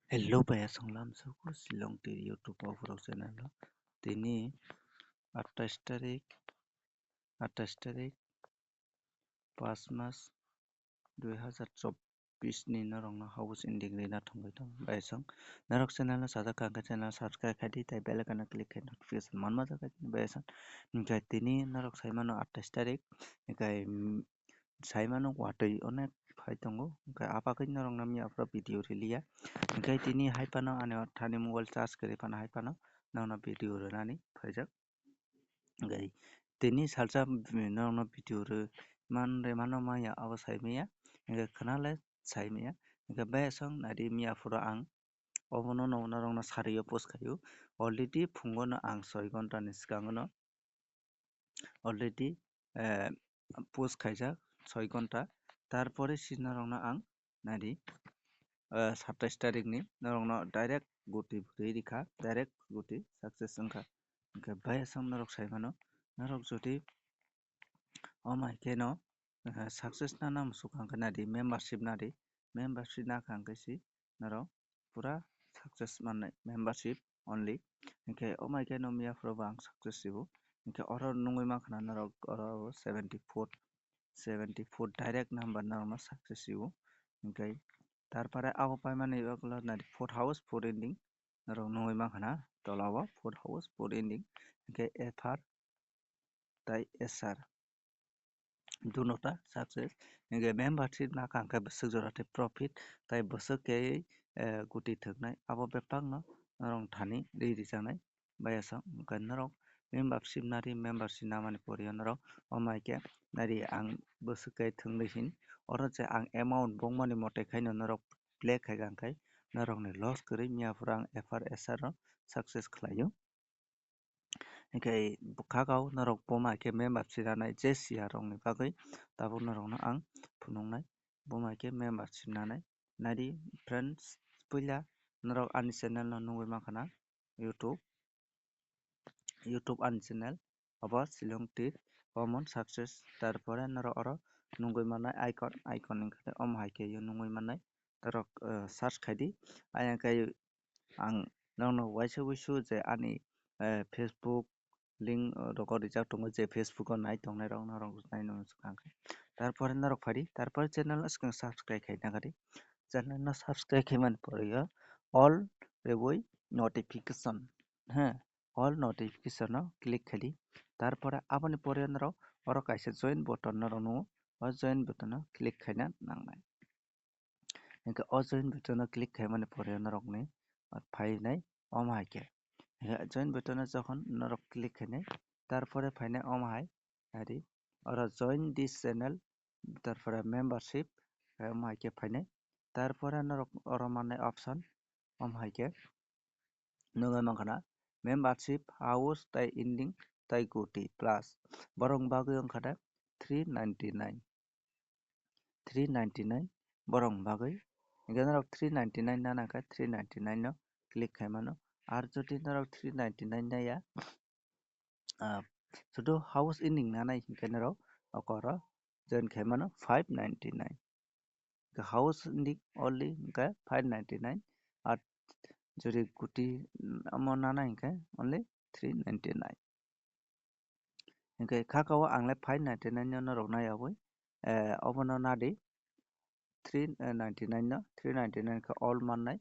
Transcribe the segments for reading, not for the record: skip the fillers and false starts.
Hello Paya Songlam Suku Silong Ti YouTube of channel তিনি 28 তারিখ 5 মাস 2024 ni narong na house ending na thongbai thong bai song narok channel na sada kangka channel subscribe khadi tai bell icon na click khai notification manma jaga bai song kai tini narok saimano 28 tarik kai saimano watui onek hai tongo kai apakai narong na mi apra video relia kai tini hai pano ane thani mobile charge kare pana hai pano nangna video rani phaijak kai tini salsa nangna video re man re mano maya aba saimaya Nga kanale saimaya nga besong nadi mia furo ang obono no narong na sariyo post kayo already phungo no ang 6 gonta ni sikango no already post khaijak 6 gonta tarpore sinarong na ang nadi 27 tarik ni narong no direct guti rikha direct guti success angkha nga besong narok saimano narok jodi omai keno success na nam sukangka nadi membership nadi membership na kangkaisi naro pura success manai membership only okay omai keno mia probang success ibu okay oro nungoi makhana naro oro 74 direct number naro ma success ibu okay tarpore abo paimani okla nadi 4 house 4 ending naro nungoi makhana tolawo 4 house 4 ending okay fr tai sr dunota success nge membership na kangka besuk jorate profit tai besuk ke guti thuknai abo bepang no rong thani ri janai bayasa ganarok membership na mani poriyo narok omai ke nari ang besuk ke thungni hin oro je ang amount bongmani mote khaino narok play khai gangkai narok ni loss kori mia purang FRSR success khlaio Ingkai bukakau narok poma ke membership nanai JCR rong ni bagui tabuk narok no ang phunuknai boma ke membership nanai nadi friends puila narok ani channel no nungoi makhana YouTube ani channel abo Silong Tir common success tarpore narok oro nungoi manai icon ingkha omo hai ke nungoi manai tarok search khaidi ayangkai ang nangno waisa wisu je ani Facebook link rokor rijak tongo je Facebook o nai tongnai rok narok nai no kangkha tarpore narok phari tarpore channel no sikang subscribe khai nagari channel no subscribe khai mani poriyo all reboi notification ha all notification no click khadi tarpore aboni poriyo narok oro kaisa join button narok no o join button no click khaina nangnai ingka o join button no click khai mani poriyo narok ni phainai omo hai ke join button o jokhon narok click khainai tarpore phainai omo hai ari oro join this channel tarpore membership omo hai ke phainai tarpore narok oro manai option omo hai ke nungai mankana membership house tai ending tai guti plus borong bagui ongkha 399 borong bagui narok 399 nana ka 399 no click khai mano ar jodi narok 399 naya sudo house ending nanai hingke narok okoro join khai mano 599 the house ending only hingke 599 ar jodi guti amo nana hingke only 399 hingke khakao angle 599 no narok nayaboi obono nadi 399 no 399 ka all mannai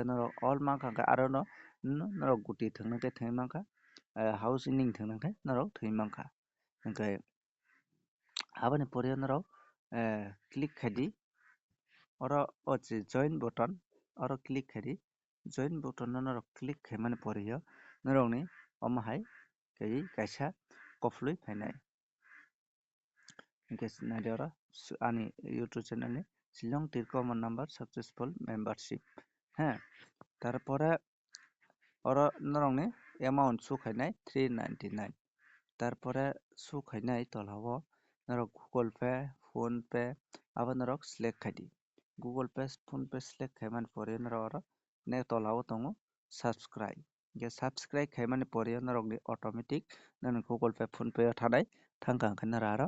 narok all mankha ka aro no narok guti thungna ke thungui mankha house ending thungna ke narok thungui mankha hingke aboni poriyo narok click khaidi oro ochi join button oro click khaidi join button no narok click khaimani poriyo narok ni omo hai kai kaisa koflui phainai hingke nadi oro ani YouTube channel ni Silong Tir common number successful membership ha tarpore oro narok ni amount sukhainai 399 tarpore sukhainai tolao narok Google Pay Phone Pay abo narok select khaidi Google Pay Phone Pay select khaimani poriyo narok oro ne tolao tongo subscribe ge subscribe khaimani poriyo narok ni automatic nani Google Pay Phone Pay o thanai thangka hingke naro aro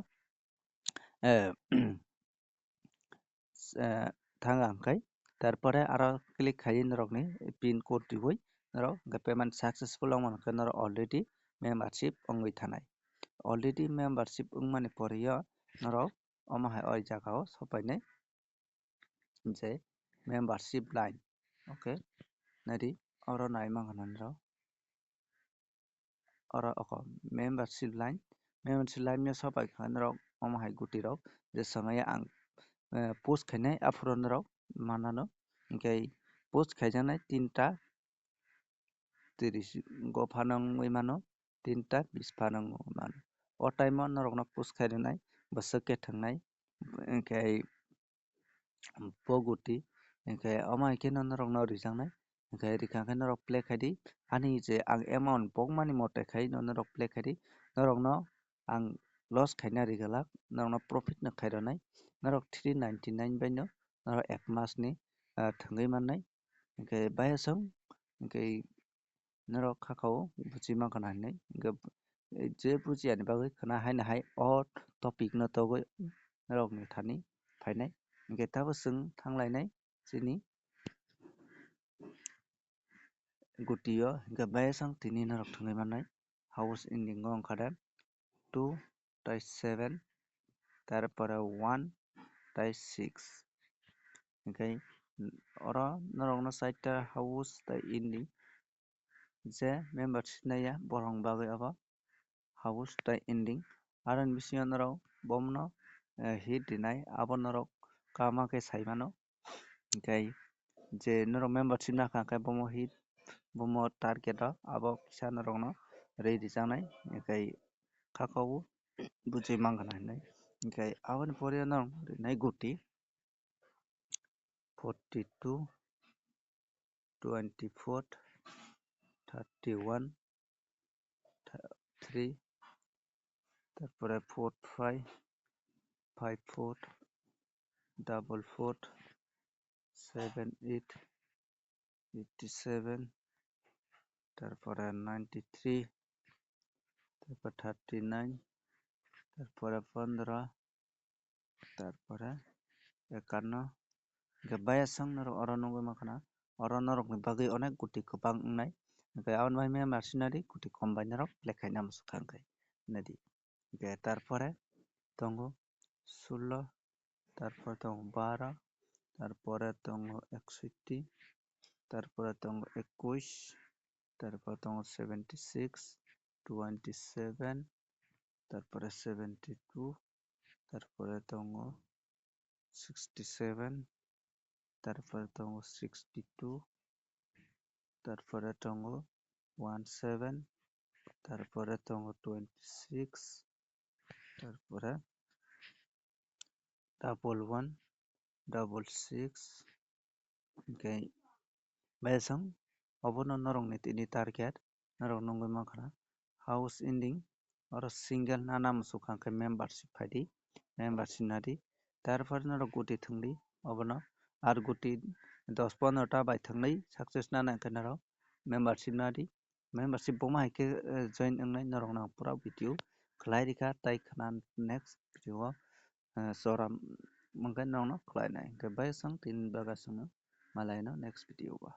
thanga hingkai Taarpore aro click khai norokni pin code ribui norok payment successful wngmano norok already membership wngwi thanai. Already membership wngmani poreyo norok omo hai oi jagao sopainai je membership line. Okay, nari oro nai mangana norok oro oko membership line no sopaikha norok omo hai guti rok je swngnai ang post khainai afro norok manano hingkhai post khaijaknai 3ta 30 go phano wngwi mano 3ta 20 phano wngwi mano. O time o norokno post khaijaknai bwswk khe thwngnai hingkhai poguti hingkhai omo hai khe norokno rijaknai hingkhai rikha khe norok play khai di ani je ang amount pokmani mote khai no norok play khai di norokno ang loss khaina rigalak norokno profit no khaironai norok 399 bai no norok ek mas ni thwngwi mannai hingkhai baiasung hingkhai norok khakao buji mankha na hinui je bujiyani bagwi khana haino hai o topic no togwi norok ni thani phainai hingkhai tabo chwng thanglai chini guti o hingkhai baiasang tini norok thwngwi mannai house ending o wngkha de 2 tai 7 tarpore 1 tai 6 hingkhai oro norokno 4ta house tai ending je membership naiya borok ni bagwi abo house tai ending aro ni bisingo norok bomono hit rwnai abo norok kama khe sai mano hingkhai je norok membership nakha khe bomo hit bomo target o abo kisa norokno rwi rwjaknai hingkhai khakao bujui mankha na hinui hingkhai aboni pore norok rwnai guti 42 24 31 3 তারপরে 45 54 44 78 87 তারপরে 93 তারপর 39 তারপরে 15 তারপরে 51 bayasang norok oro nugui mankha oro norok ni bagwi onek guti kwbang wngnai hingkhai aboni bai membership nari guti kom bai norok lekhai na mwchangkha hingkhai nadi hingkhai tarpore tongo 16 তারপরে tongo 12 তারপরে tongo 61 তারপরে tongo 21 তারপরে tongo 76 27 তারপরে 72 তারপরে tongo 67 তারপরে tongo 62 তারপরে tongo 17 তারপরে tongo 26 তারপরে 11 66 hingkhai bayasang obono norok ni tini target norok nungui mankha house ending oro single nana mwchangkha hingkhai membership phaidi membership nadi tarpore norok guti thwngdi obono ar guti 10-15 ta bai thwngnai success nana hingkhai norok membership nadi membership bomo hai khe join wngnai norok no pura video khlai rwkha tei khana next video o jora monkhe norokno khlai nai hingkhai bayasang tini bagasung no malai no next video o.